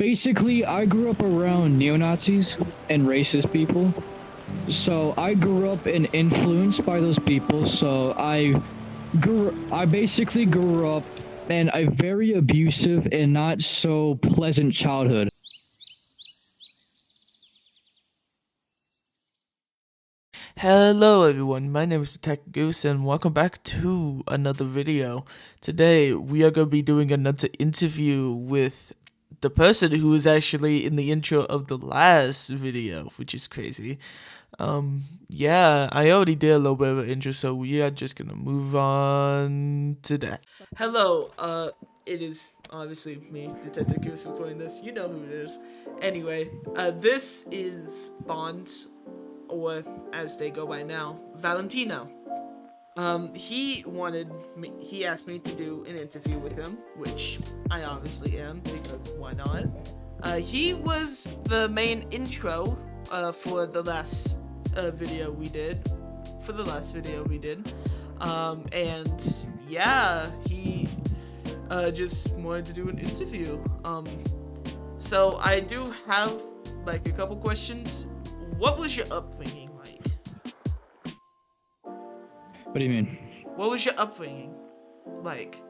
Basically, I grew up around neo-Nazis and racist people. So I grew up and influenced by those people. So I basically grew up in a very abusive and not so pleasant childhood. Hello everyone, my name is Detective Goose and welcome back to another video. Today we are going to be doing another interview with the person who was actually in the intro of the last video, which is crazy. Yeah, I already did a little bit of an intro, so we are just gonna move on to that. Hello, it is obviously me, Detective Goose, recording this. You know who it is. Anyway, this is Bond, or as they go by now, Valentino. He asked me to do an interview with him, which I obviously am, because why not? He was the main intro, for the last video we did, and yeah, he, just wanted to do an interview. So I do have, like, a couple questions. What was your upbringing like? What do you mean? What was your upbringing like?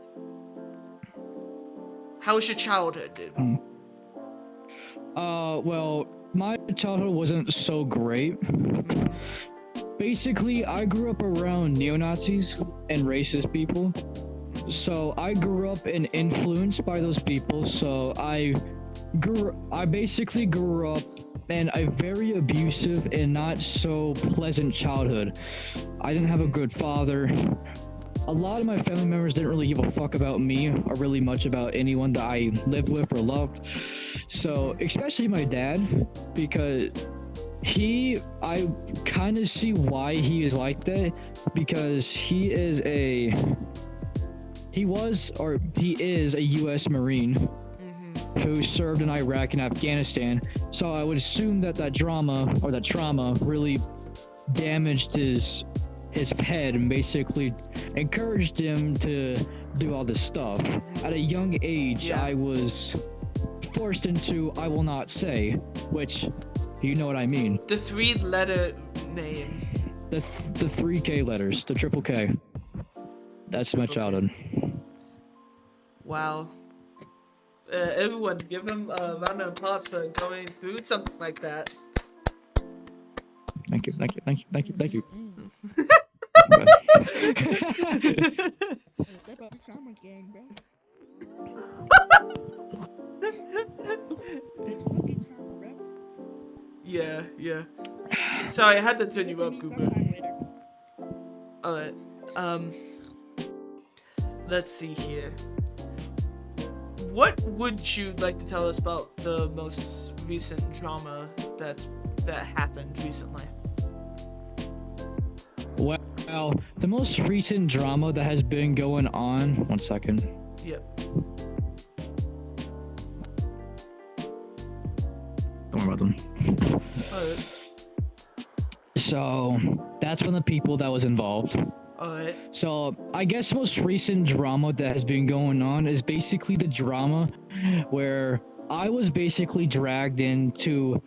How was your childhood, dude? Well, my childhood wasn't so great. Basically, I grew up around neo-Nazis and racist people. So I grew up and influenced by those people. So I basically grew up in a very abusive and not so pleasant childhood. I didn't have a good father. A lot of my family members didn't really give a fuck about me or really much about anyone that I lived with or loved. So, especially my dad, because I kind of see why he is like that, because he is a U.S. Marine who served in Iraq and Afghanistan. So I would assume that trauma really damaged his head and basically encouraged him to do all this stuff. At a young age, Yeah. I was forced into I will not say, which you know what I mean. The 3-letter name. The 3K letters, the triple K. That's my childhood. Wow. Everyone, give him a round of applause for going through something like that. Thank you. Yeah. Sorry, I had to turn you up, Cooper. Alright, let's see here. What would you like to tell us about the most recent drama that happened recently? Well, the most recent drama that has been going on. 1 second. Yep. Don't worry about them. Alright. So that's one of the people that was involved. Alright. So I guess the most recent drama that has been going on is basically the drama where I was basically dragged into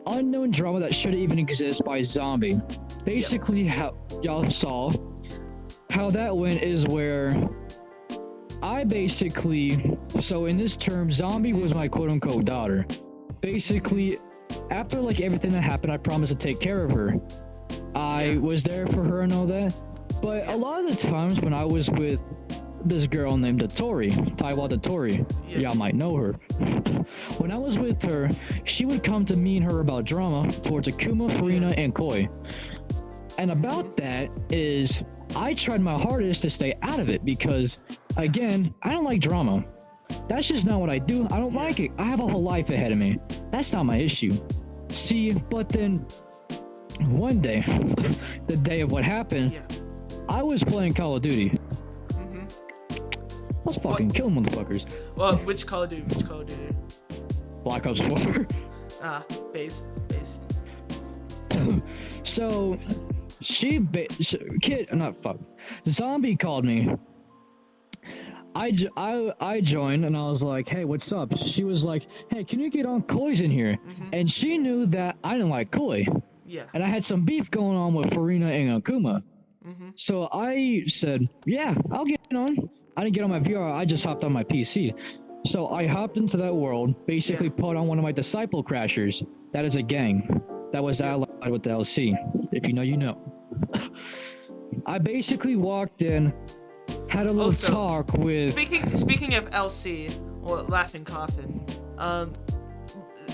unknown drama that shouldn't even exist by Zombie. Basically, how y'all saw how that went is where so in this term, Zombie was my quote-unquote daughter. Basically, after like everything that happened, I promised to take care of her. I was there for her and all that. But a lot of the times when I was with this girl named Taiwa Datori, y'all might know her. When I was with her, she would come to me and her about drama towards Akuma, Farina, and Koi. And about that is, I tried my hardest to stay out of it because, again, I don't like drama. That's just not what I do. I don't like it. I have a whole life ahead of me. That's not my issue. See, but then, one day, the day of what happened, I was playing Call of Duty. I was fucking killing motherfuckers. Well, which Call of Duty? Black Ops 4. Based. So, Zombie called me. I joined and I was like, hey, what's up? She was like, hey, can you get on Koi's in here? And she knew that I didn't like Koi. Yeah. And I had some beef going on with Farina and Akuma. So I said, yeah, I'll get on. I didn't get on my VR, I just hopped on my PC. So I hopped into that world, basically put on one of my Disciple Crashers. That is a gang. That was allied with the LC. If you know, you know. I basically walked in, had a little talk with... Speaking of LC, or Laughing Coffin,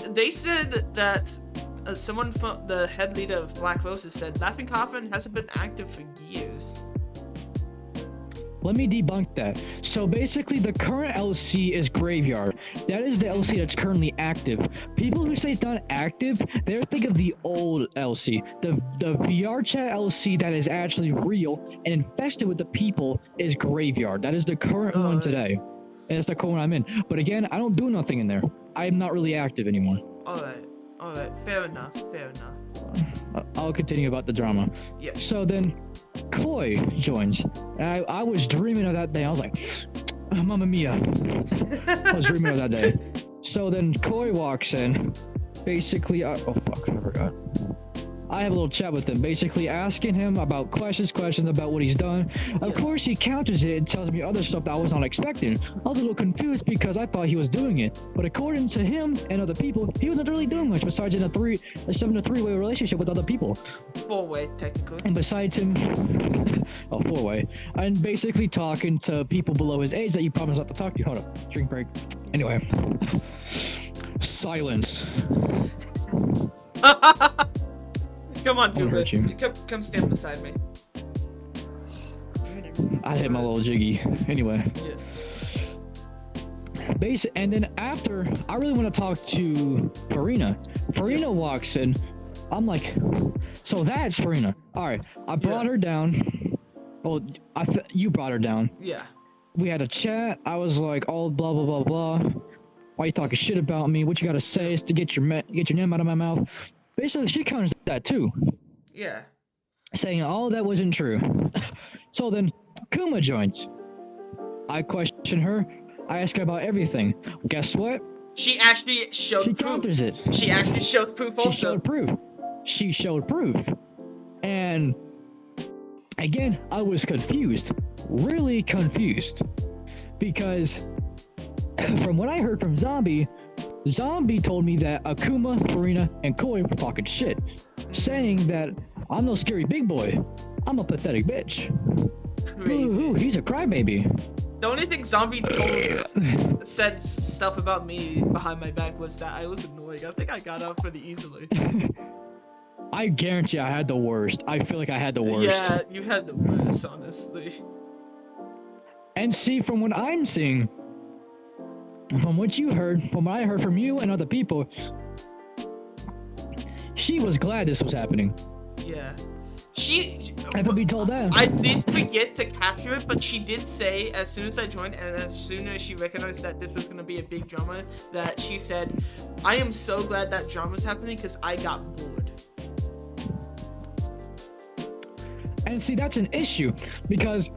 they said that someone from the head leader of Black Roses said Laughing Coffin hasn't been active for years. Let me debunk that. So basically, the current LC is Graveyard. That is the LC that's currently active. People who say it's not active, they're thinking of the old LC. The VR chat LC that is actually real and infested with the people is Graveyard. That is the current one today. And it's the current one I'm in. But again, I don't do nothing in there. I am not really active anymore. Alright, fair enough. I'll continue about the drama. Yeah. So then, Koi joins. And I was dreaming of that day. I was like, Mamma Mia. I was dreaming of that day. So then Koi walks in. Basically, oh fuck, I forgot. I have a little chat with him, basically asking him about questions about what he's done. Of course, he counters it and tells me other stuff that I was not expecting. I was a little confused because I thought he was doing it. But according to him and other people, he wasn't really doing much besides in a 7-to-3-way relationship with other people. 4-way, technically. And besides him, a 4-way. And basically talking to people below his age that you promised not to talk to. Hold up, drink break. Anyway. Silence. Come on, Goober. Come stand beside me. I hit my little jiggy. Anyway. Yeah. And then after, I really want to talk to Farina. Farina walks in. I'm like, so that's Farina. Alright, I brought her down. Well, you brought her down. Yeah. We had a chat. I was like, oh, blah, blah, blah, blah. Why you talking shit about me? What you gotta say is to get your name out of my mouth. Basically, she counters that too. Yeah. Saying all that wasn't true. So then, Kuma joins. I question her. I ask her about everything. Guess what? She actually showed proof. She counters it. She actually showed proof also. She showed proof. She showed proof. And again, I was confused. Really confused. Because from what I heard from Zombie told me that Akuma, Farina, and Koi were talking shit, saying that I'm no scary big boy. I'm a pathetic bitch. Crazy. Ooh, he's a crybaby. The only thing Zombie said stuff about me behind my back was that I was annoying. I think I got out pretty easily. I guarantee I had the worst. I feel like I had the worst. Yeah, you had the worst, honestly. And see, from what I'm seeing, from what you heard, from what I heard from you and other people, she was glad this was happening. Yeah. I could be told that. I did forget to capture it, but she did say as soon as I joined and as soon as she recognized that this was going to be a big drama, that she said, I am so glad that drama's happening because I got bored. And see, that's an issue, because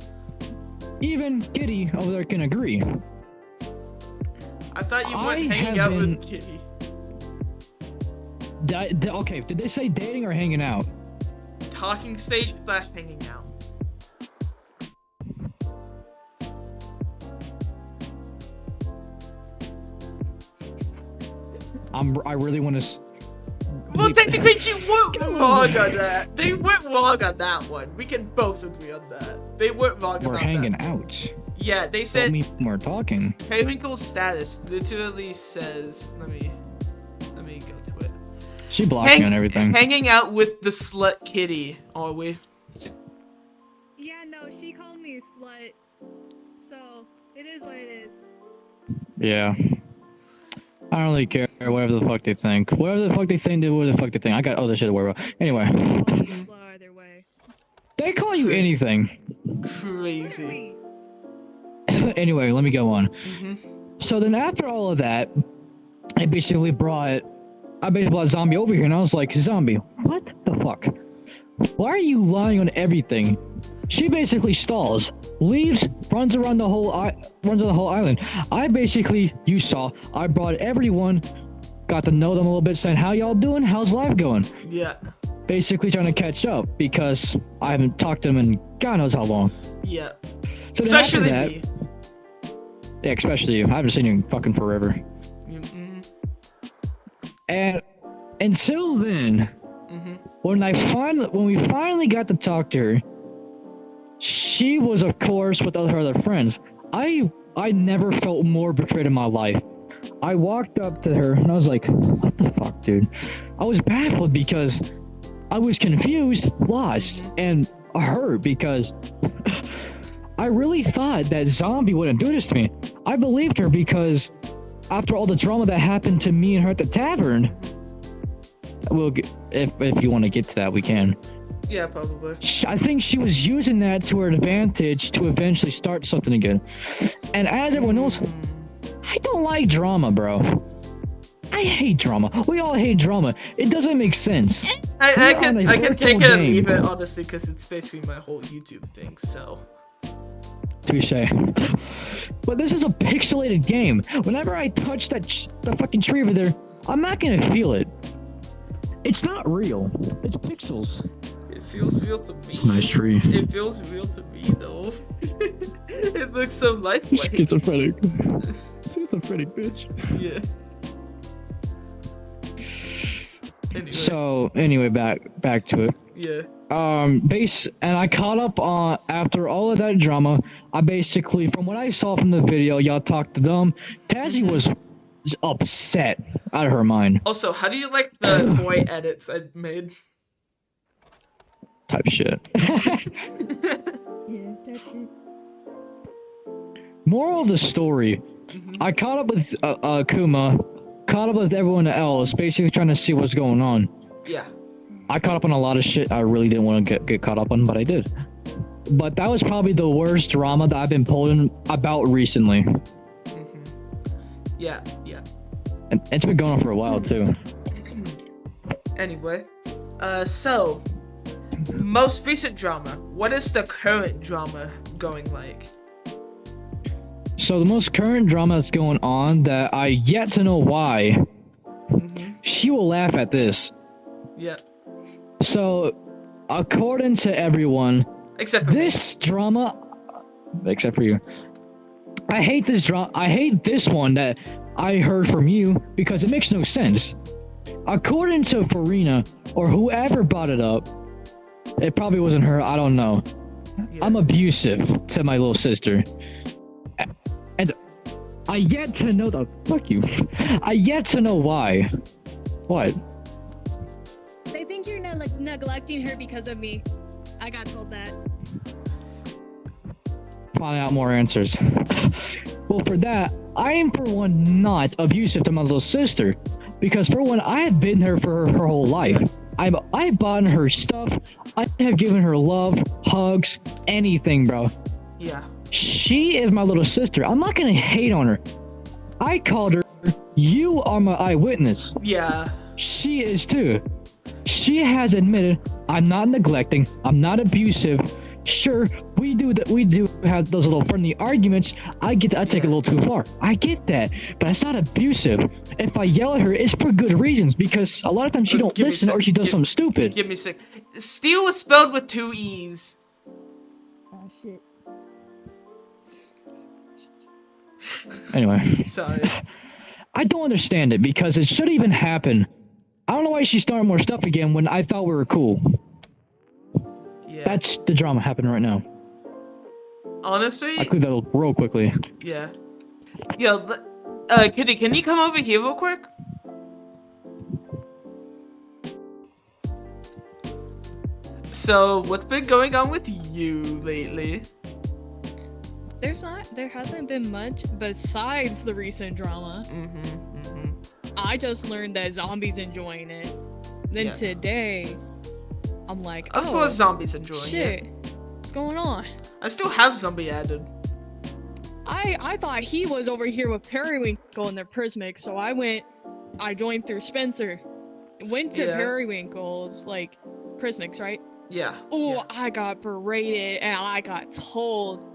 even Kitty over there can agree. I thought you weren't hanging out with Kitty. Okay, did they say dating or hanging out? Talking stage / hanging out. I really want to. Well, technically, she went wrong on that. They went wrong on that one. We can both agree on that. They went wrong about that. We're hanging out. Yeah, they said. We're talking. Periwinkle's status literally says. Let me go to it. She blocked me on everything. Hanging out with the slut Kitty, are we? Yeah, no, she called me a slut. So, it is what it is. Yeah. I don't really care whatever the fuck they think. Whatever the fuck they think, do whatever the fuck they think. I got other shit to worry about. Anyway. Either way. They call you anything. Crazy. Anyway, let me go on. So then after all of that, I basically brought Zombie over here, and I was like, Zombie, what the fuck? Why are you lying on everything? She basically stalls, leaves, runs around the whole island. I basically, you saw, I brought everyone, got to know them a little bit, saying, how y'all doing? How's life going? Yeah. Basically trying to catch up because I haven't talked to them in God knows how long. Yeah. So then after Especially that, me. yeah, especially you. I haven't seen you in fucking forever. Mm-hmm. And until then, Mm-hmm. when we finally got to talk to her, she was of course with her other friends. I never felt more betrayed in my life. I walked up to her and I was like, what the fuck, dude? I was baffled because I was confused, lost, and hurt because I really thought that Zombie wouldn't do this to me. I believed her because after all the drama that happened to me and her at the tavern, if you want to get to that, we can. Yeah, probably. I think she was using that to her advantage to eventually start something again. And as everyone knows, I don't like drama, bro. I hate drama. We all hate drama. It doesn't make sense. I can take it and leave game. it, honestly, because it's basically my whole YouTube thing, so. Touche. But this is a pixelated game. Whenever I touch the fucking tree over there, I'm not gonna feel it. It's not real. It's pixels. It feels real to me. It's a nice tree. It feels real to me, though. It looks so lifelike. Schizophrenic. Schizophrenic, bitch. Yeah. Anyway. So, anyway, back to it. Yeah. And I caught up on after all of that drama. I basically, from what I saw from the video, y'all talked to them. Tazzy was upset out of her mind. Also, how do you like the koi edits I made? Type shit. Yeah, that's it. Moral of the story: I caught up with Kuma, caught up with everyone else, basically trying to see what's going on. Yeah. I caught up on a lot of shit I really didn't want to get caught up on, but I did. But that was probably the worst drama that I've been pulling about recently. Yeah, yeah. And it's been going on for a while too. Anyway, so most recent drama. What is the current drama going like? So the most current drama that's going on that I yet to know why. She will laugh at this. Yeah. So, according to everyone, except for this drama, except for you, I hate this drama. I hate this one that I heard from you because it makes no sense. According to Farina or whoever brought it up, it probably wasn't her. I don't know. Yeah. I'm abusive to my little sister, and I yet to know the fuck you. I yet to know why. What? They think you're neglecting her because of me. I got told that. Find out more answers. Well, for that, I am for one not abusive to my little sister, because for one, I have been here for her whole life. I've bought her stuff. I have given her love, hugs, anything, bro. Yeah. She is my little sister. I'm not gonna hate on her. I called her. You are my eyewitness. Yeah. She is too. She has admitted I'm not neglecting. I'm not abusive. Sure, we do have those little friendly arguments. I take it a little too far. I get that, but it's not abusive. If I yell at her, it's for good reasons, because a lot of times she don't listen or she does something stupid. Give me a sec. Steel is spelled with 2 E's. Oh shit. Anyway. Sorry. I don't understand it, because it should even happen. I don't know why she's starting more stuff again when I thought we were cool. Yeah. That's the drama happening right now. Honestly? I cleared that real quickly. Yeah. Yo, Kitty, can you come over here real quick? So, what's been going on with you lately? There hasn't been much besides the recent drama. I just learned that Zombie's enjoying it. Then today, I'm like, of course Zombie's enjoying shit, it. What's going on? I still have Zombie added. I thought he was over here with Periwinkle and their Prismic, so I joined through Spencer. Went to Periwinkle's, like, Prismics, right? Yeah. Oh, I got berated and I got told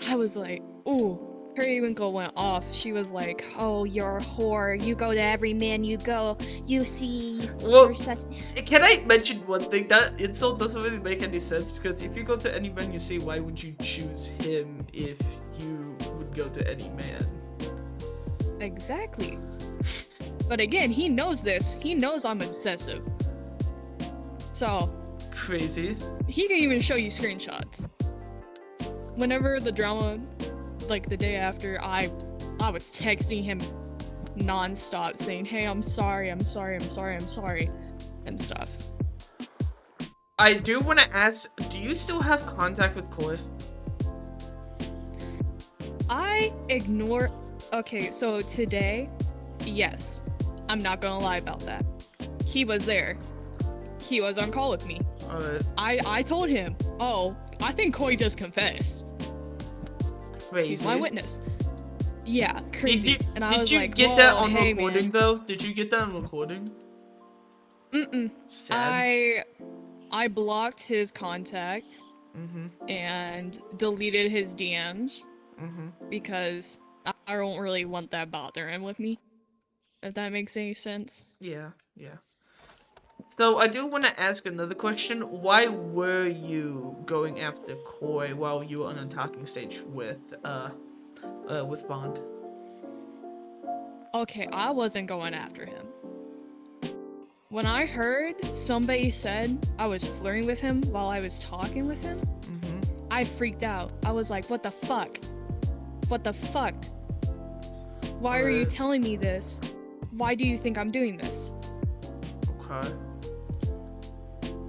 I was like, ooh. Periwinkle went off. She was like, "Oh, you're a whore. You go to every man you go. You see." Well, you're such... can I mention one thing? That insult doesn't really make any sense, because if you go to any man you see, why would you choose him if you would go to any man? Exactly. But again, he knows this. He knows I'm obsessive. So Crazy. he can even show you screenshots. Whenever the drama, like the day after, I was texting him non-stop saying, "Hey, I'm sorry, I'm sorry, I'm sorry, I'm sorry," and stuff. I do want to ask, do you still have contact with Koi? I ignore... Okay, so today, yes. I'm not gonna lie about that. He was there. He was on call with me. I told him, "Oh, I think Koi just confessed. Crazy. He's my witness." Yeah, crazy. And I was did you like, get that on hey, recording man. though? Did you get that on recording? Sad. I blocked his contact and deleted his DMs because I don't really want that bothering with me. If that makes any sense. Yeah. So I do want to ask another question. Why were you going after Koi while you were on a talking stage with Bond? Okay, I wasn't going after him. When I heard somebody said I was flirting with him while I was talking with him, I freaked out. I was like, what the fuck? What the fuck? Why are you telling me this? Why do you think I'm doing this? Okay.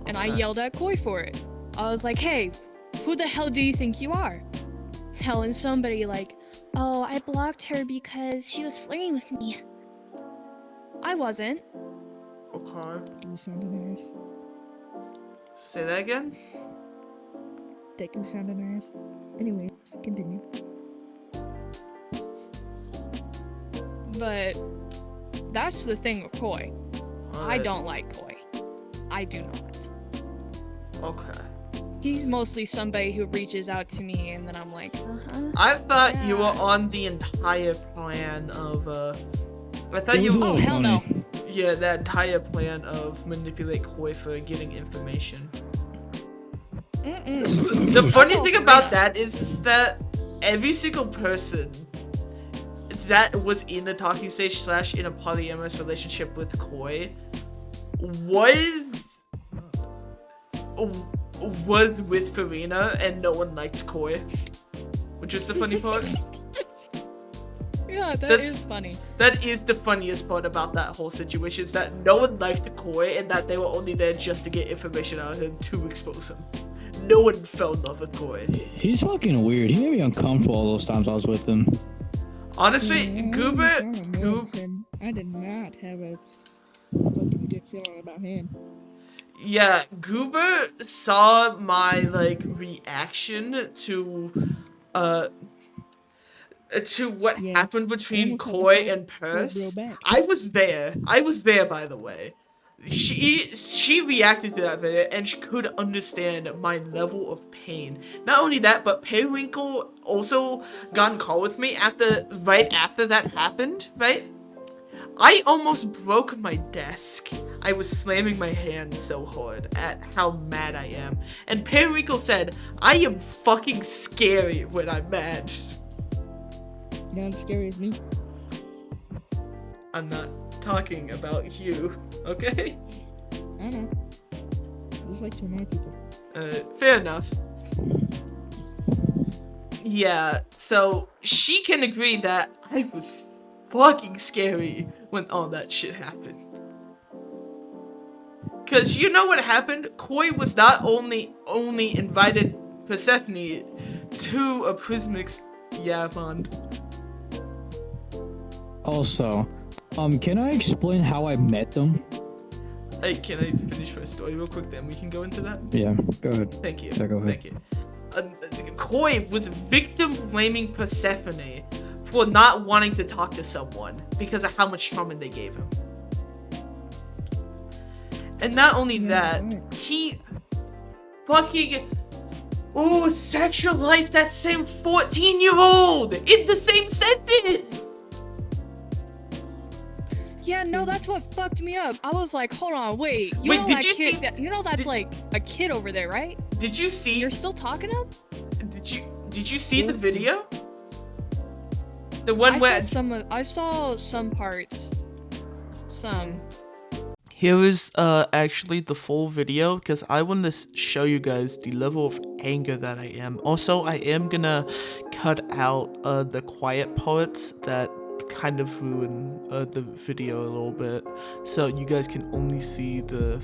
And I yelled at Koi for it. I was like, hey, who the hell do you think you are? Telling somebody like, oh, I blocked her because she was flirting with me. I wasn't. Okay. You sounded nice. Say that again? Taking sounded nice. Anyways, continue. But that's the thing with Koi. I don't like Koi. I do not. Okay. He's mostly somebody who reaches out to me and then I'm like, I thought you were yeah. on the entire plan of I thought It you was a were Oh, little hell funny. no. yeah, that entire plan of manipulate Koi for getting information. The funny thing about that is that every single person that was in the talking stage / in a polyamorous relationship with Koi was with Karina, and no one liked Koi, which is the funny part. Yeah, that's funny. That is the funniest part about that whole situation, is that no one liked Koi and that they were only there just to get information out of him to expose him. No one fell in love with Koi. He's fucking weird. He made me uncomfortable all those times I was with him. Honestly, Goober, I did not have a fucking good feeling about him. yeah, Goober saw my like reaction to what happened between Koi and Purse. I was there, by the way. She reacted to that video and she could understand my level of pain. Not only that, but Periwinkle also got on call with me right after that happened, right? I almost broke my desk. I was slamming my hand so hard at how mad I am. And Periwinkle said, I am fucking scary when I'm mad. You're not as scary as me. I'm not talking about you, okay? I know. Just like 2 more people. Fair enough. Yeah, so she can agree that I was fucking scary when all that shit happened. Cause you know what happened? Koi was not only invited Persephone to a Prismix Bond. Also, can I explain how I met them? Hey, can I finish my story real quick, then we can go into that? Yeah, go ahead. Thank you. Yeah, go ahead. Thank you. Koi was victim blaming Persephone for not wanting to talk to someone because of how much trauma they gave him. And not only that, he fucking Oh, sexualize that same 14-year-old in the same sentence. Yeah, no, that's what fucked me up. I was like, hold on, wait. You Wait, know did that you kid? see- You know that's like a kid over there, right? Did you see? You're still talking to him? Did you see the video? The one where I saw some parts. Some. here is actually the full video because I want to show you guys the level of anger that I am. Also, I am gonna cut out the quiet parts that kind of ruin the video a little bit, so you guys can only see the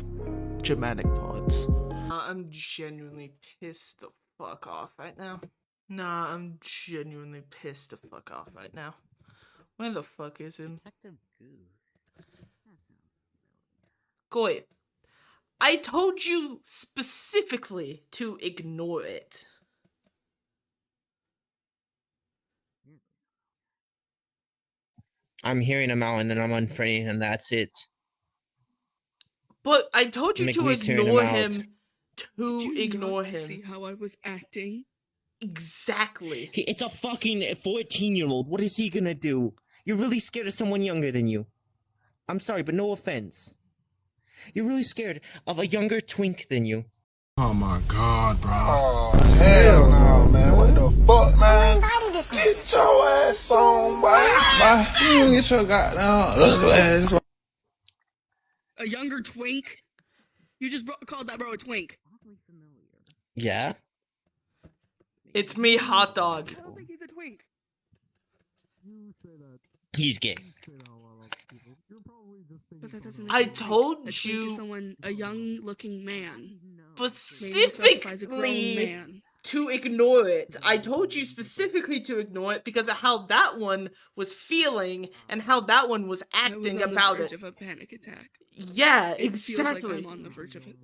dramatic parts. I'm genuinely pissed the fuck off right now. Nah, I'm genuinely pissed the fuck off right now. Where the fuck is him? Goy, I told you specifically to ignore it. I'm hearing him out and then I'm unfriending him, that's it. But I told you to McLee's hearing ignore him out. him. To ignore him. See how I was acting? Exactly. It's a fucking 14-year-old. What is he gonna do? You're really scared of someone younger than you. I'm sorry, but no offense. You're really scared of a younger twink than you. Oh my god, bro. Oh, hell no, man. What the fuck, man? Get your ass on, boy. You get your goddamn ugly ass on. A younger twink? You just called that bro a twink. Yeah? It's me, hot dog. I don't think he's a twink. He's gay. But that doesn't make I sense. told A twink is you someone, a young-looking man. specifically to ignore it. I told you specifically to ignore it because of how that one was feeling and how that one was acting about it. Of a panic attack. Yeah, It feels like exactly. I'm on the verge of it.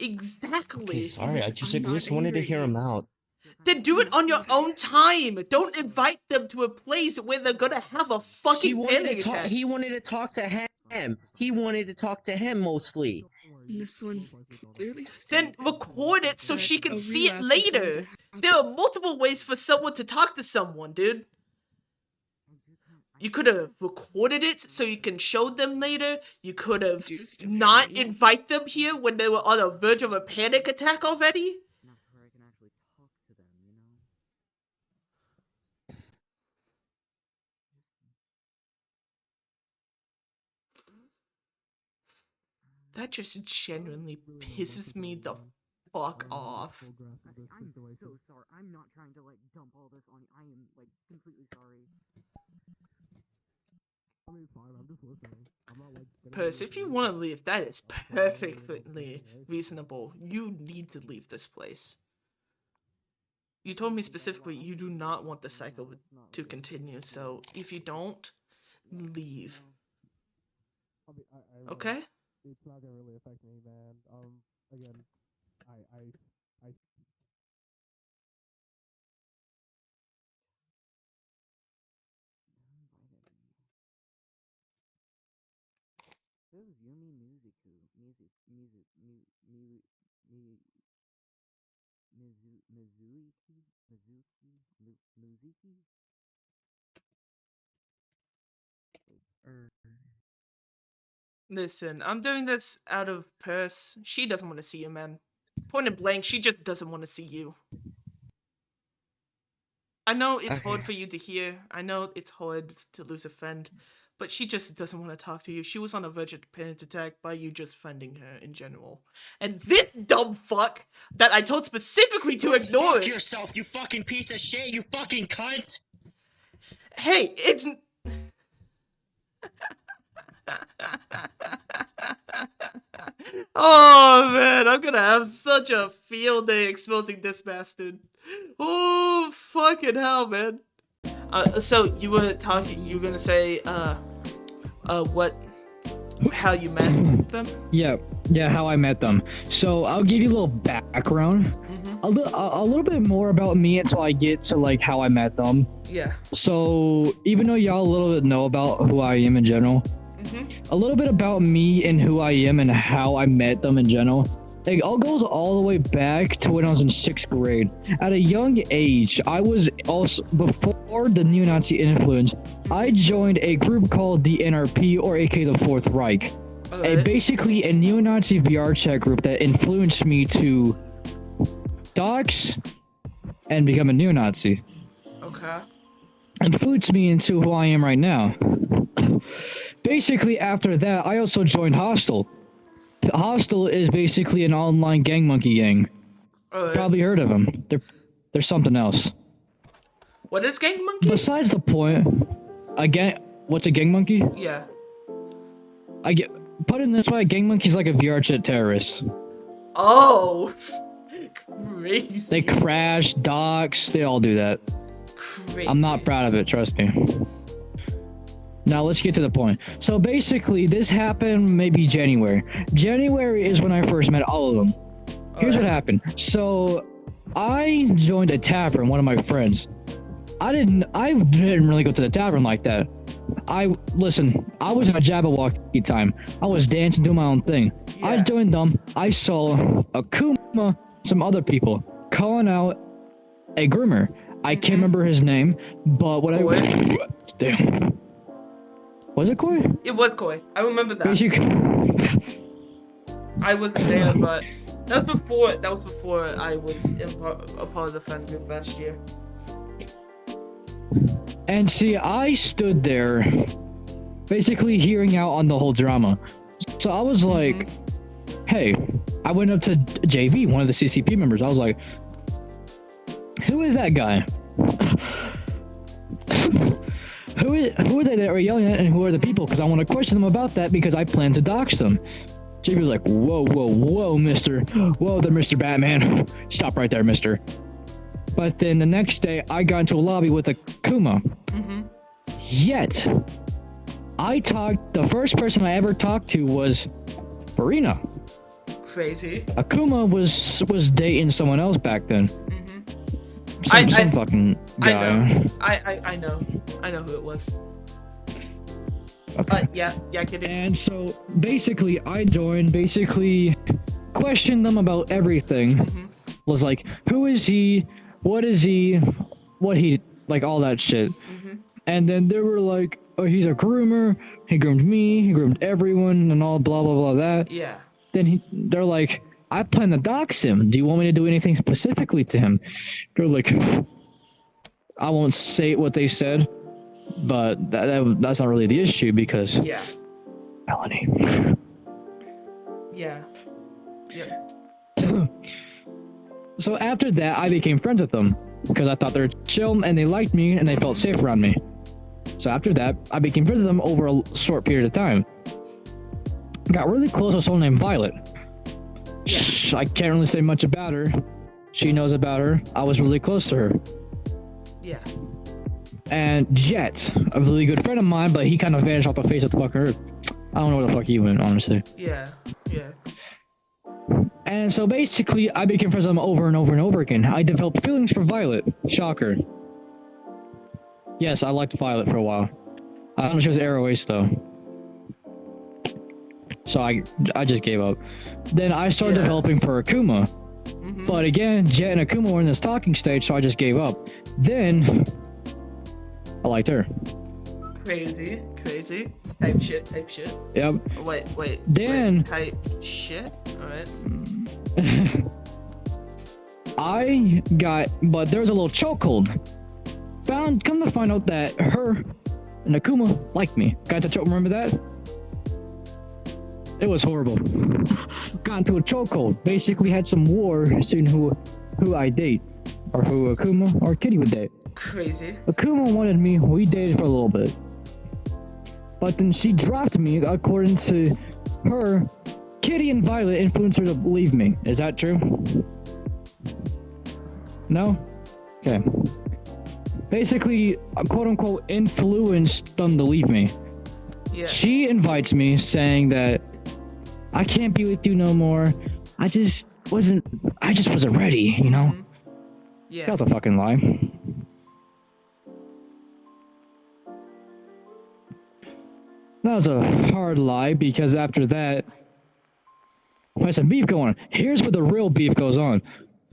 Exactly. Okay, sorry, I just I'm not wanted to angry. hear him out. Then do it on your own time. Don't invite them to a place where they're gonna have a fucking panic attack. He wanted to talk to him. He wanted to talk to him mostly. And this one clearly Then stated record it so that she can a see it relapse is going to later. happen. There are multiple ways for someone to talk to someone, dude. You could have recorded it so you can show them later. You could have Reduced not impairment. invite them here when they were on the verge of a panic attack already. That just genuinely pisses me the fuck off. I'm so sorry. I'm not trying to like dump all this on you. I am like completely sorry. I mean, it's fine. I'm just listening. I'm not like. Purse, if you want to leave, that is perfectly reasonable. You need to leave this place. You told me specifically you do not want the cycle to continue, so if you don't, leave. Okay? It's not gonna really affect me, man. Again, I This is Yumi Mizuki. Mizuki? Listen, I'm doing this out of Purse. She doesn't want to see you, man. Point and blank, she just doesn't want to see you. I know it's hard for you to hear. I know it's hard to lose a friend. But she just doesn't want to talk to you. She was on a verge of panic attack by you just friending her in general. And this dumb fuck that I told specifically to ignore Fuck it. yourself, you fucking piece of shit, you fucking cunt! Hey, it's... Oh man, I'm gonna have such a field day exposing this bastard. Oh, fucking hell, man. So you were talking, you were gonna say, how you met them? Yeah, how I met them. So I'll give you a little background, a little bit more about me until I get to like how I met them. Yeah. So even though y'all a little bit know about who I am in general, a little bit about me and who I am and how I met them in general. it all goes all the way back to when I was in 6th grade. At a young age, I was also, before the neo-Nazi influence, I joined a group called the NRP, or aka the Fourth Reich. Basically a neo-Nazi VR chat group that influenced me to dox and become a neo-Nazi. Okay. Influenced me into who I am right now. Basically, after that, I also joined Hostel. Hostel is basically an online gang monkey gang. Probably heard of them. They're something else. What is Gang Monkey? Besides the point, what's a gang monkey? Yeah. Put it this way, a gang monkey's like a VR chat terrorist. Oh. Crazy. They crash, dox, they all do that. Crazy. I'm not proud of it, trust me. Now let's get to the point. So basically, this happened maybe January. January is when I first met all of them. Here's what happened. So I joined a tavern, one of my friends. I didn't really go to the tavern like that. Listen, I was in a Jabberwocky time. I was dancing, doing my own thing. Yeah. I joined them. I saw Akuma, some other people, calling out a groomer. I can't remember his name, but what damn. Was it Koi? It was Koi. I remember that. Basically, I wasn't there, but that was before I was a part of the fan group last year. and see, I stood there, basically hearing out on the whole drama. So I was like, hey, I went up to JV, one of the CCP members. I was like, who is that guy? Who are they that are yelling at, and who are the people? Because I want to question them about that, because I plan to dox them. JV was like, whoa, mister. Whoa there, Mr. Batman. Stop right there, mister. But then the next day, I got into a lobby with Akuma. Yet, the first person I ever talked to was Farina. Crazy. Akuma was dating someone else back then. Some fucking guy. I know who it was. Okay. Yeah, kidding. And so basically, I joined. Basically, questioned them about everything. Was like, who is he? What is he? What he like? All that shit. And then they were like, oh, he's a groomer. He groomed me. He groomed everyone, and all blah blah blah that. Yeah. Then they're like, I plan to dox him. Do you want me to do anything specifically to him? They're like, I won't say what they said, but that's not really the issue, because felony. Yeah. So after that, I became friends with them, because I thought they were chill and they liked me and they felt safe around me. So after that, I became friends with them over a short period of time. Got really close with someone named Violet. I can't really say much about her. She knows about her. I was really close to her. Yeah. And Jet, a really good friend of mine, but he kind of vanished off the face of the fucking earth. I don't know where the fuck he went, honestly. Yeah. And so basically, I became friends with them over and over and over again. I developed feelings for Violet. Shocker. Yes, I liked Violet for a while. I don't know if she was Arrow Ace, though. So I just gave up. Then I started developing for Akuma. But again, Jet and Akuma were in this talking stage, so I just gave up. Then I liked her. Crazy. Type shit. Yep. Wait. Then type shit? Alright. but there was a little chokehold. Come to find out that her and Akuma liked me. Got the choke, remember that? It was horrible. Got into a chokehold. Basically had some war seeing who I date. Or who Akuma or Kitty would date. Crazy. Akuma wanted me, we dated for a little bit. But then she dropped me, according to her. Kitty and Violet influenced her to leave me. Is that true? No? Okay. Basically, quote-unquote influenced them to leave me. Yeah. She invites me, saying that I can't be with you no more. I just wasn't ready, you know? Yeah. That was a fucking lie. That was a hard lie, because after that, When some beef going on. Here's where the real beef goes on,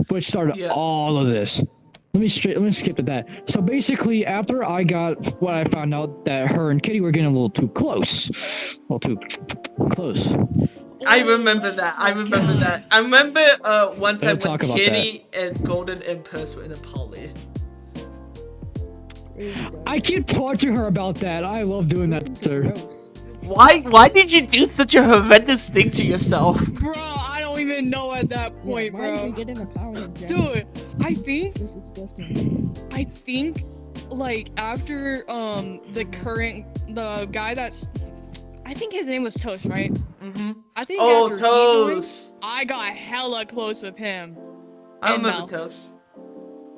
which started all of this. Let me skip to that. So basically, after I got what I found out that her and Kitty were getting a little too close. A little too close. I remember that. I remember that. I remember one time when Kitty and Golden and Purse were in a poly. I keep torturing her about that. I love doing that, sir. Why did you do such a horrendous thing to yourself? Bro, I don't even know at that point, bro. Dude, I think, like, after, the guy that's, I think his name was Toast, right? Mm-hmm. I think after Toast! I got hella close with him. I remember Toast.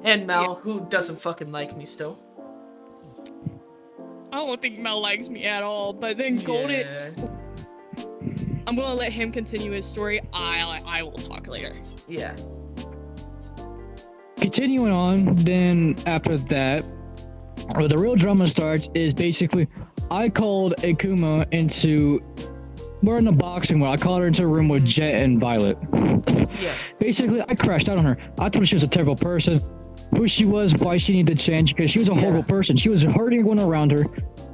And Mel, who doesn't fucking like me still. I don't think Mel likes me at all, but then Golden... I'm gonna let him continue his story. I will talk later. Yeah. Continuing on, then after that, where the real drama starts is basically, I called Akuma into... We're in the boxing where I called her into a room with Jet and Violet. Yeah. Basically, I crashed out on her. I told her she was a terrible person. Who she was, why she needed to change, because she was a horrible person. She was hurting everyone around her.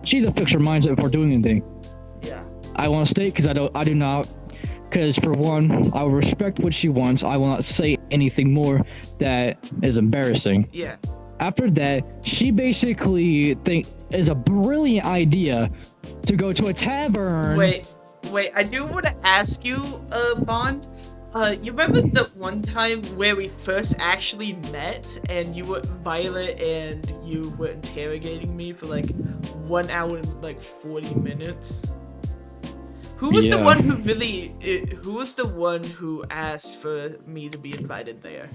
She needed to fix her mindset before doing anything. Yeah. I want to state, because I do not, because for one, I will respect what she wants. I will not say anything more that is embarrassing. Yeah. After that, she basically is a brilliant idea to go to a tavern. Wait, I do want to ask you, Bond. You remember the one time where we first actually met and you were Violet and you were interrogating me for like 1 hour and like 40 minutes? Who was the one who who was the one who asked for me to be invited there?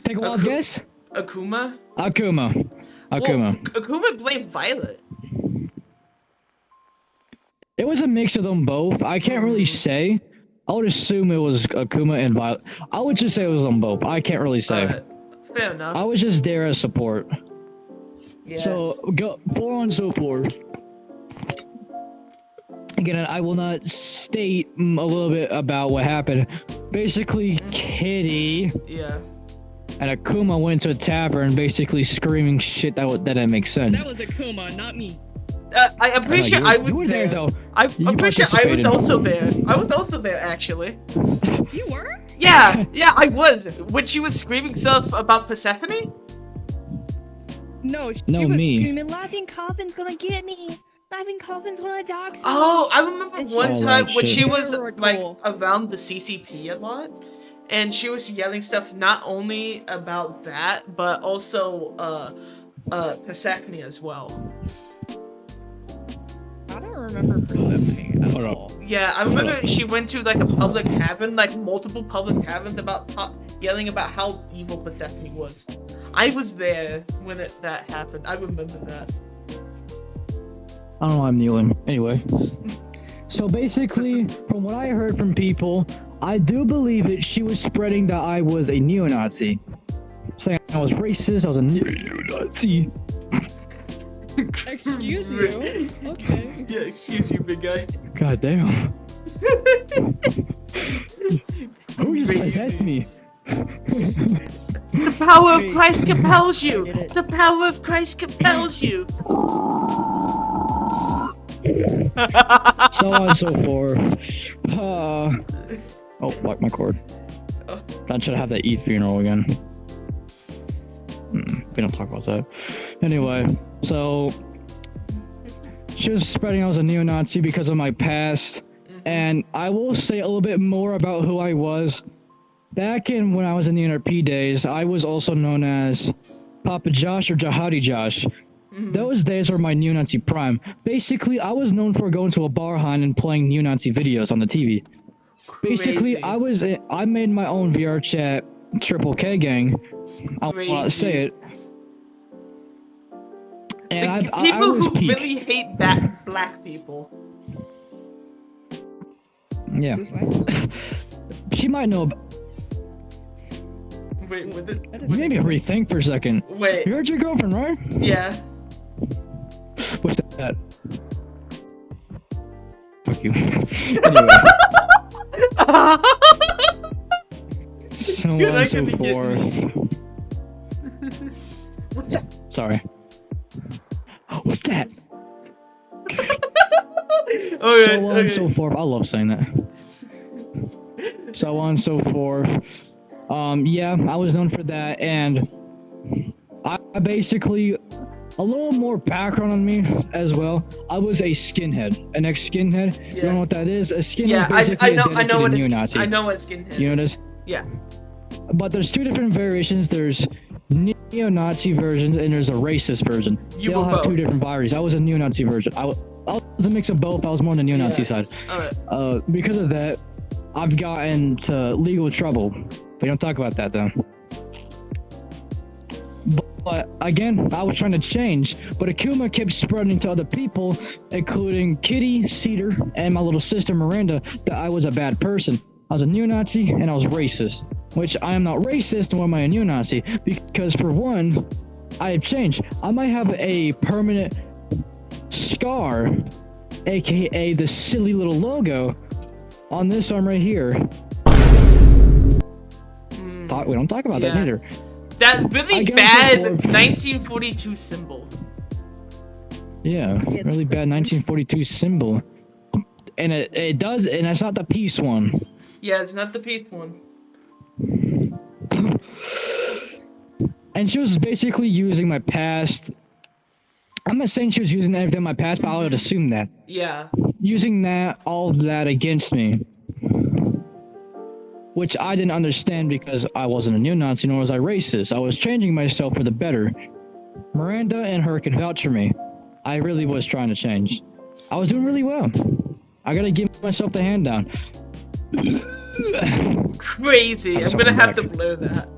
Take a wild guess? Akuma? Akuma. Well, Akuma blamed Violet. It was a mix of them both. I can't really say. I would assume it was Akuma and Violet. I would just say it was them both. I can't really say. Fair enough. I was just there as support. Yeah. So, go on and so forth. Again, I will not state a little bit about what happened. Basically, Kitty and Akuma went to a tavern basically screaming shit that didn't make sense. That was Akuma, not me. I'm pretty sure I was you were there though. I'm pretty sure I was also there. I was also there, actually. You were? Yeah, I was. When she was screaming stuff about Persephone? No, she no, was me. screaming, laughing coffin's gonna get me. Laughing coffin's gonna dox me. Oh, I remember one time when she was hysterical. like around the CCP a lot. And she was yelling stuff not only about that, but also Persephone as well. I don't remember Persephone at all. Yeah, I remember she went to like a public tavern, like multiple public taverns, about yelling about how evil Persephone was. I was there when that happened. I remember that. I don't know why I'm kneeling. Anyway. So basically, from what I heard from people, I do believe that she was spreading that I was a neo-Nazi. Saying I was racist, I was a neo-Nazi. Excuse you? Okay. Yeah, excuse you, big guy. God damn. Who just possessed me? The power of Christ compels you! The power of Christ compels you! So on and so forth. Oh, fuck my cord. I should have that Eve funeral again. We don't talk about that. Anyway, so she was spreading I was a neo-Nazi because of my past, and I will say a little bit more about who I was. Back in when I was in the NRP days, I was also known as Papa Josh or Jihadi Josh. Those days were my neo-Nazi prime. Basically, I was known for going to a bar hunt and playing neo-Nazi videos on the TV. Basically, I made my own VR chat, Triple K Gang. I want to say it. And people who really hate black people. Yeah. She might know. Wait, with it? You made me rethink for a second. Wait. You heard your girlfriend, right? Yeah. What's that? fuck you. Anyway. So You're on not so gonna get forth. me. What's that? Sorry. What's that? Okay, So on and okay. so forth. I love saying that. So on and so forth. Yeah, I was known for that, and I basically, a little more background on me as well. I was a skinhead, an ex-skinhead. You Yeah. don't know what that is? A skinhead Yeah, is basically I know a dedicated what it's. neo-Nazi. I know what skinhead You know what is. it is? Yeah. But there's two different variations. There's neo-Nazi versions and there's a racist version. You they all were have both. two different varieties. I was a neo-Nazi version. I was a mix of both. I was more on the neo-Nazi Yeah. side. Alright. Because of that, I've gotten into legal trouble. We don't talk about that though. But again, I was trying to change, but Akuma kept spreading to other people, including Kitty, Cedar, and my little sister Miranda, that I was a bad person. I was a neo-Nazi and I was racist. Which I am not racist, nor am I a neo-Nazi, because for one, I have changed. I might have a permanent scar, aka the silly little logo, on this arm right here. We don't talk about that Yeah. either. That really I guess bad before- 1942 symbol. Yeah, really bad 1942 symbol. And it does, and that's not the peace one. Yeah, it's not the peace one. And she was basically using my past. I'm not saying she was using everything in my past, but I would assume that. Yeah. Using that, all of that against me. Which I didn't understand because I wasn't a neo-Nazi, nor was I racist. I was changing myself for the better. Miranda and her can vouch for me. I really was trying to change. I was doing really well. I gotta give myself the hand down. Crazy. I'm gonna have to blur that.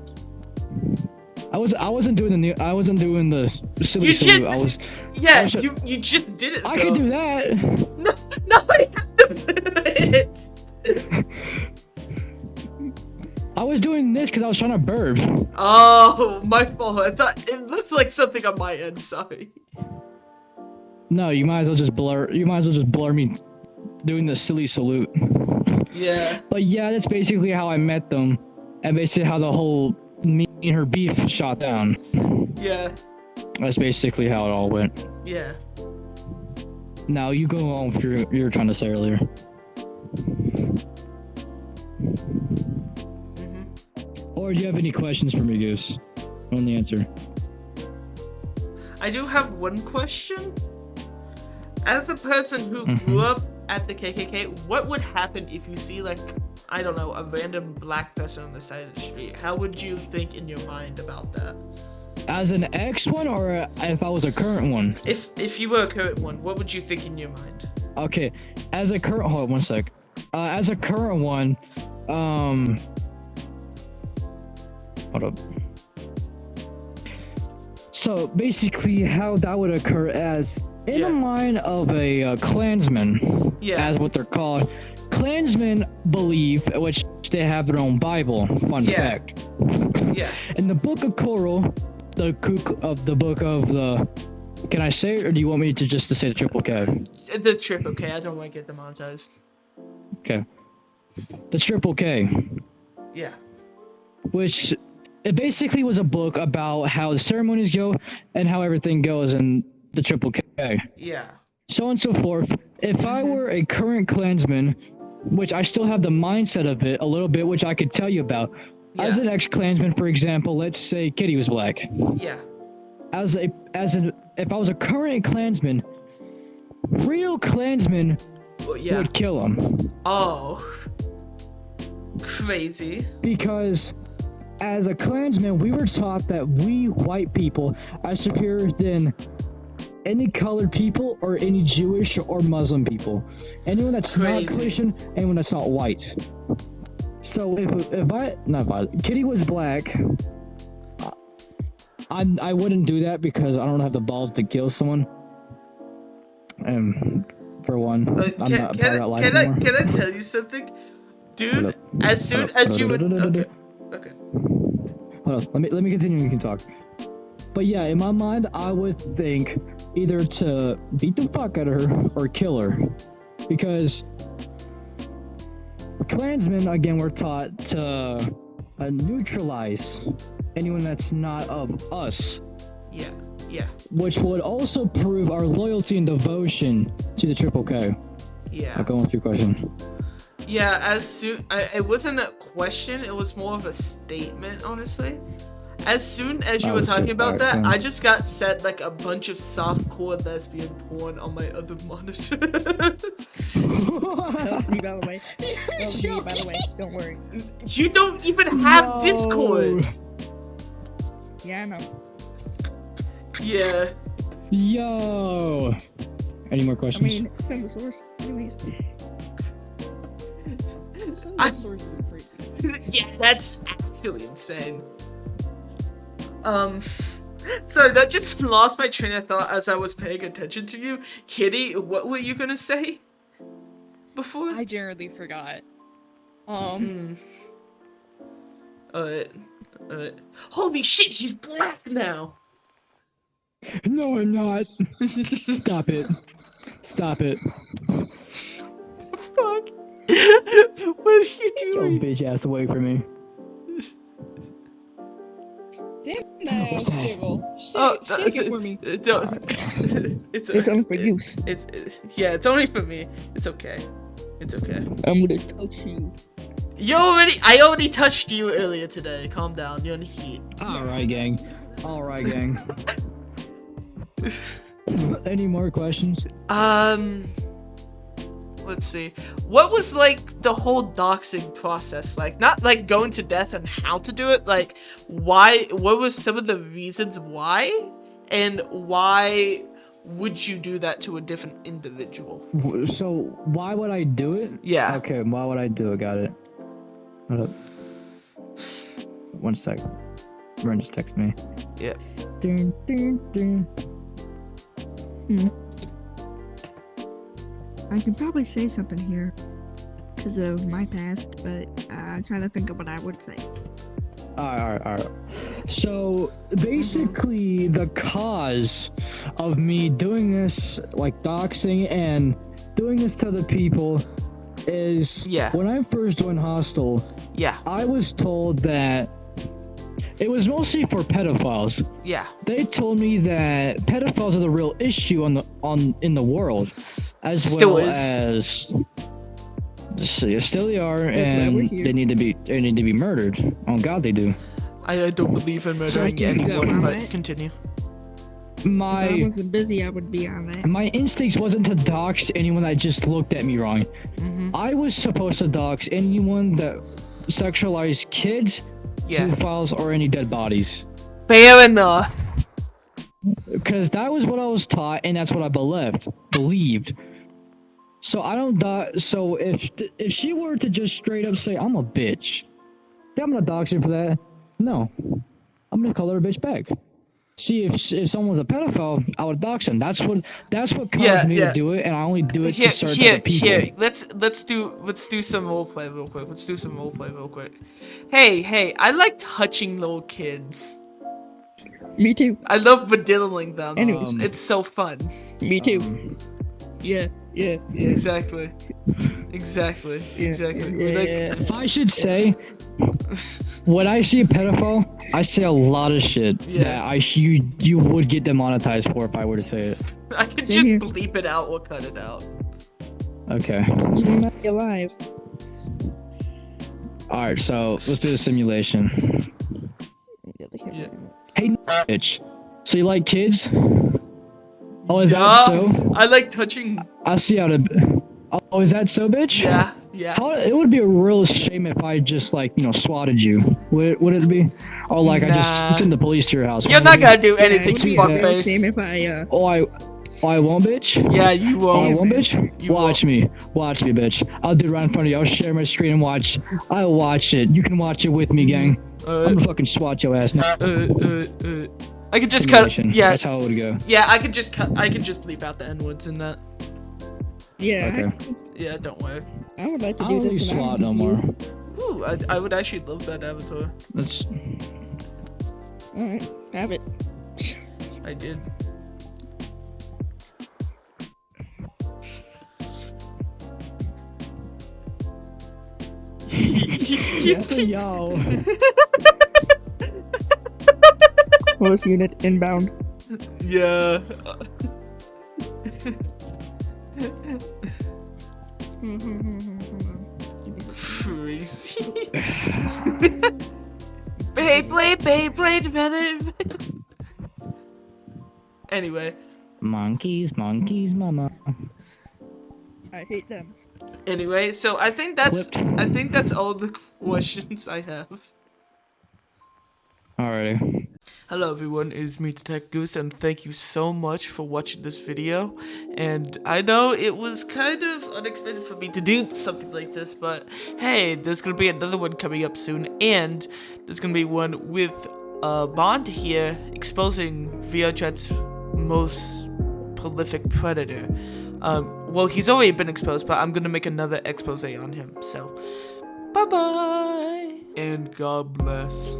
I wasn't doing the silly You salute. just- I Yeah, was- you just did it. I though. could do that. No, I have to blur it. I was doing this because I was trying to burp. Oh, my fault. I thought it looked like something on my end. Sorry. No, you might as well just blur. You might as well just blur me doing the silly salute. Yeah. But yeah, that's basically how I met them, and basically how the whole me and her beef shot down. Yeah. That's basically how it all went. Yeah. Now you go on with your you were trying to say earlier. Or do you have any questions for me, Goose? On the answer. I do have one question. As a person who grew up at the KKK, what would happen if you see, like, I don't know, a random black person on the side of the street? How would you think in your mind about that? As an ex one, or if I was a current one? If you were a current one, what would you think in your mind? Okay, as a current, hold on one sec. As a current one, hold up. So basically, how that would occur as in the mind of a Klansman, as what they're called. Klansmen believe, which they have their own Bible. Fun fact. Yeah. In the Book of Coral, the book of the. Can I say it, or do you want me to just to say the triple K? The triple K. I don't want to get demonetized. Okay. The triple K. Yeah. Which it basically was a book about how the ceremonies go and how everything goes in the triple K. Yeah. So on and so forth. If I were a current Klansman, which I still have the mindset of it a little bit, which I could tell you about. As an ex-Klansman, for example, let's say Kitty was black. Yeah. If I was a current Klansman, real Klansmen would kill him. Oh. Crazy. Because as a Klansman, we were taught that we white people are superior than any colored people or any Jewish or Muslim people. Anyone that's not Christian, anyone that's not white. So if Kitty was black, I wouldn't do that because I don't have the balls to kill someone. For one, I'm not part of that life anymore. Can I tell you something? Dude, as soon as you would... Okay. Hold on, let me continue and you can talk. But yeah, in my mind, I would think either to beat the fuck out of her or kill her. because Klansmen, again, were taught to neutralize anyone that's not of us, Yeah. Yeah. which would also prove our loyalty and devotion to the Triple K. Yeah. I'll go on with your question. Yeah, as soon it wasn't a question, it was more of a statement, honestly. As soon as you were talking about that, I just got set like a bunch of softcore lesbian porn on my other monitor. That's me, by the way. That's me, by the way. Don't worry. You don't even have Discord. Yeah, I know. Yeah. Yo. Any more questions? I mean, send the source. Anyways. Send the source is crazy. Yeah, that's actually insane. Sorry, that just lost my train of thought as I was paying attention to you. Kitty, what were you gonna say before? I generally forgot. Holy shit, he's black now! No, I'm not. Stop it. Stop it. Fuck. What are you Get your doing? bitch ass away from me. Damn that ass jiggle. Shake it for me. Don't. It's only for you. Yeah, it's only for me. It's okay. It's okay. I'm gonna touch you. I already touched you earlier today. Calm down. You're in heat. Alright, gang. Alright, gang. Any more questions? Let's see. What was like the whole doxing process like? Not like going to death and how to do it. Like, why? What were some of the reasons why? And why would you do that to a different individual? So, why would I do it? Yeah. Okay, why would I do it? Got it. Hold up. 1 sec. Ren just texted me. Yeah. Dun, dun, dun. I can probably say something here because of my past, but I'm trying to think of what I would say. Alright. So, basically, the cause of me doing this, like doxing and doing this to other people, is when I first joined Hostel, I was told that it was mostly for pedophiles. Yeah. They told me that pedophiles are the real issue in the world, as Still well is. as still they are, That's why we're and here. they need to be murdered. Oh God, they do. I don't believe in murdering So I think anyone, that- but continue. If I wasn't busy, I would be on that. My instincts wasn't to dox anyone that just looked at me wrong. Mm-hmm. I was supposed to dox anyone that sexualized kids, pedophiles, or any dead bodies. Fair enough. Because that was what I was taught, and that's what I believed. So I don't so if she were to just straight up say I'm a bitch, yeah, I'm gonna dox her for that. No, I'm gonna call her a bitch back. See, if someone's a pedophile, I would dox him. That's what caused me to do it, and I only do it to serve other people. Here. Let's do some roleplay real quick. Hey, I like touching little kids. Me too. I love bediddling them. Anyways. It's so fun. Me too. Yeah. Exactly. If I should say, when I see a pedophile, I say a lot of shit that you would get demonetized for if I were to say it. I can Same just here. bleep it out or cut it out. Okay. You will not be alive. Alright, so let's do the simulation. Yeah. Hey, bitch. So you like kids? Oh, is that so? I like touching. I see how to. Oh, is that so, bitch? Yeah. It would be a real shame if I just swatted you. Would it be? Or I just send the police to your house. You're not gonna do Yeah, it anything, would be a real fuckface. shame if I I won't, bitch. Yeah, you Oh, I won't. won't, bitch. You Watch me, bitch. I'll do it right in front of you. I'll share my screen and watch. I'll watch it. You can watch it with me, gang. I'm gonna fucking swat your ass now. I could just cut. Simulation. Yeah. That's how it would go. Yeah, I could just cut. I could just bleep out the N-words in that. yeah, Okay. Yeah, don't worry. I would like to I do don't really this. when I'm swat no with more. you. Ooh, I would actually love that avatar. That's. Alright, have it. I did. Yo. Lowest unit inbound. Yeah. Crazy. Beyblade, brother. Anyway. Monkeys, mama. I hate them. Anyway, so I think that's Clipped. all the questions I have. Alrighty. Hello everyone, it is me, Tech Goose, and thank you so much for watching this video. And I know it was kind of unexpected for me to do something like this, but hey, there's gonna be another one coming up soon, and there's gonna be one with Bond here exposing VRChat's most prolific predator. Well, he's already been exposed, but I'm gonna make another expose on him. So, bye bye, and God bless.